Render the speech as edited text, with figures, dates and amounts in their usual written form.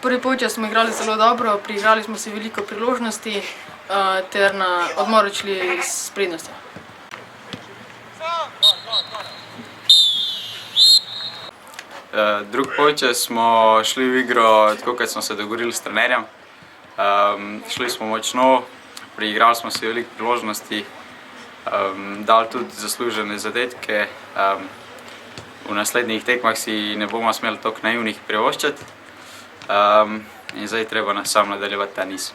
Prvi polčas smo igrali zelo dobro, priigrali smo si veliko priložnosti ter na odmor odšli s prednostjo. Drug polčas smo šli v igro tako, kot smo se dogovorili s trenerjem. Šli smo močno, priigrali smo si veliko priložnosti, dali tudi zaslužene zadetke. V naslednjih tekmah si ne bomo smeli toliko naivnih privoščiti. In zdaj treba nas samo nadaljevati ta niz.